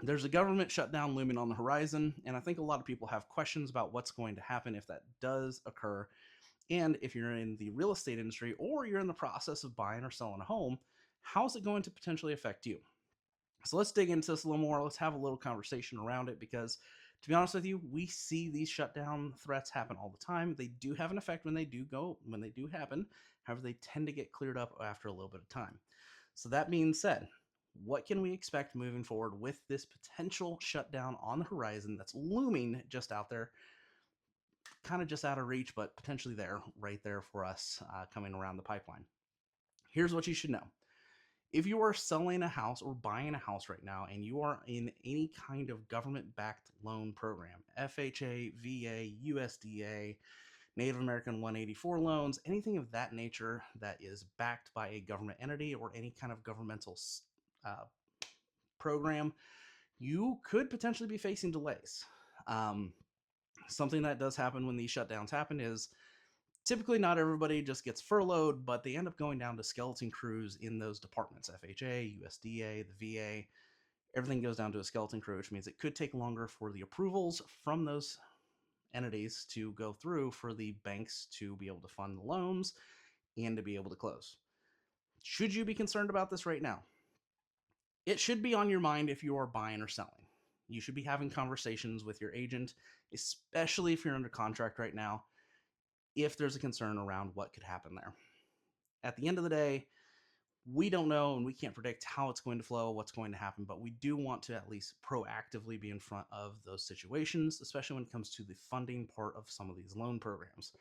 There's a government shutdown looming on the horizon, and I think a lot of people have questions about what's going to happen if that does occur. And if you're in the real estate industry or you're in the process of buying or selling a home, how's it going to potentially affect you? So let's dig into this a little more. Let's have a little conversation around it because, to be honest with you, we see these shutdown threats happen all the time. They do have an effect when they do happen. However, they tend to get cleared up after a little bit of time. So that being said, what can we expect moving forward with this potential shutdown on the horizon that's looming just out there, kind of just out of reach, but potentially there, right there for us coming around the pipeline? Here's what you should know. If you are selling a house or buying a house right now and you are in any kind of government backed loan program, FHA, VA, USDA, Native American 184 loans, anything of that nature that is backed by a government entity or any kind of governmental uh, program, you could potentially be facing delays. Um, Something that does happen when these shutdowns happen is typically not everybody just gets furloughed, but they end up going down to skeleton crews in those departments: FHA, USDA, the VA. Everything goes down to a skeleton crew, which means it could take longer for the approvals from those entities to go through for the banks to be able to fund the loans and to be able to close. Should you be concerned about this right now? It should be on your mind if you are buying or selling. You should be having conversations with your agent, especially if you're under contract right now, if there's a concern around what could happen there. At the end of the day, we don't know and we can't predict how it's going to flow, what's going to happen, but we do want to at least proactively be in front of those situations, especially when it comes to the funding part of some of these loan programs.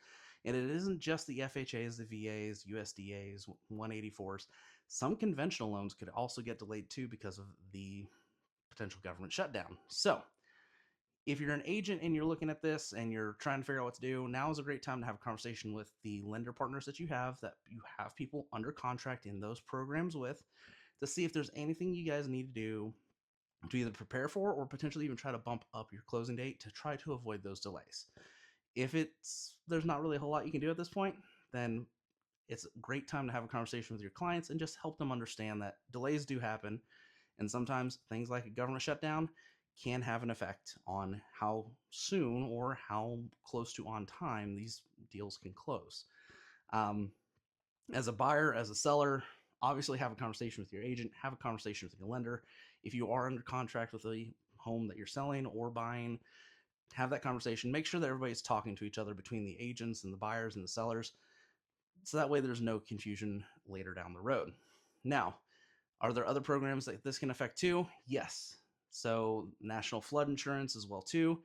And it isn't just the FHAs, the VAs, USDAs, 184s. Some conventional loans could also get delayed too because of the potential government shutdown. So, if you're an agent and you're looking at this and you're trying to figure out what to do, now is a great time to have a conversation with the lender partners that you have people under contract in those programs with, to see if there's anything you guys need to do to either prepare for or potentially even try to bump up your closing date to try to avoid those delays. If it's there's not really a whole lot you can do at this point, then it's a great time to have a conversation with your clients and just help them understand that delays do happen, and sometimes things like a government shutdown can have an effect on how soon or how close to on time these deals can close. Um, as a buyer, as a seller, obviously have a conversation with your agent, have a conversation with your lender. If you are under contract with a home that you're selling or buying, have that conversation. Make sure that everybody's talking to each other between the agents and the buyers and the sellers, so that way there's no confusion later down the road. Now, are there other programs that this can affect too? Yes. So national flood insurance as well too.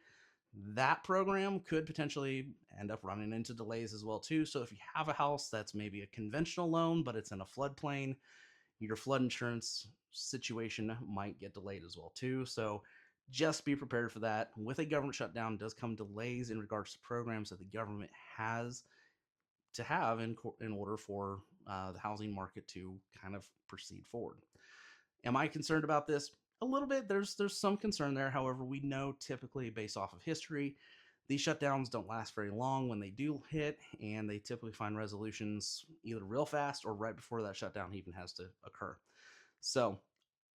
That program could potentially end up running into delays as well too. So if you have a house that's maybe a conventional loan but it's in a floodplain, your flood insurance situation might get delayed as well too. So just be prepared for that. With a government shutdown does come delays in regards to programs that the government has to have in order for the housing market to kind of proceed forward. Am I concerned about this? A little bit. There's some concern there. However, we know typically based off of history, these shutdowns don't last very long when they do hit, and they typically find resolutions either real fast or right before that shutdown even has to occur. So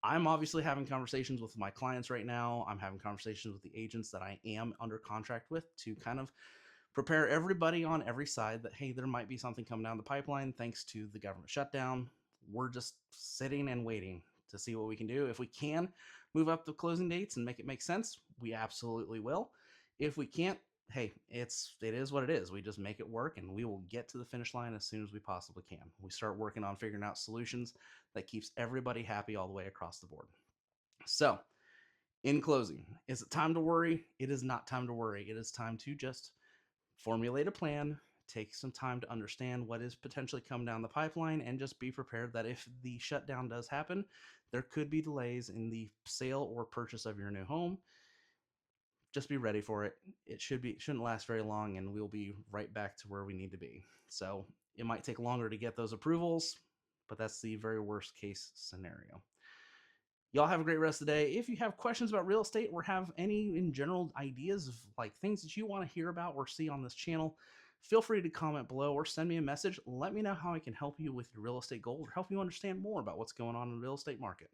I'm obviously having conversations with my clients right now. I'm having conversations with the agents that I am under contract with to kind of prepare everybody on every side that, hey, there might be something coming down the pipeline thanks to the government shutdown. We're just sitting and waiting to see what we can do. If we can move up the closing dates and make it make sense, we absolutely will. If we can't, hey, it is what it is. We just make it work and we will get to the finish line as soon as we possibly can. We start working on figuring out solutions that keeps everybody happy all the way across the board. So, in closing, is it time to worry? It is not time to worry. It is time to just formulate a plan, take some time to understand what is potentially coming down the pipeline, and just be prepared that if the shutdown does happen, there could be delays in the sale or purchase of your new home. Just be ready for it. Shouldn't last very long, and we'll be right back to where we need to be. So it might take longer to get those approvals, but that's the very worst case scenario. Y'all have a great rest of the day. If you have questions about real estate or have any in general ideas of like things that you want to hear about or see on this channel, feel free to comment below or send me a message. Let me know how I can help you with your real estate goals or help you understand more about what's going on in the real estate market.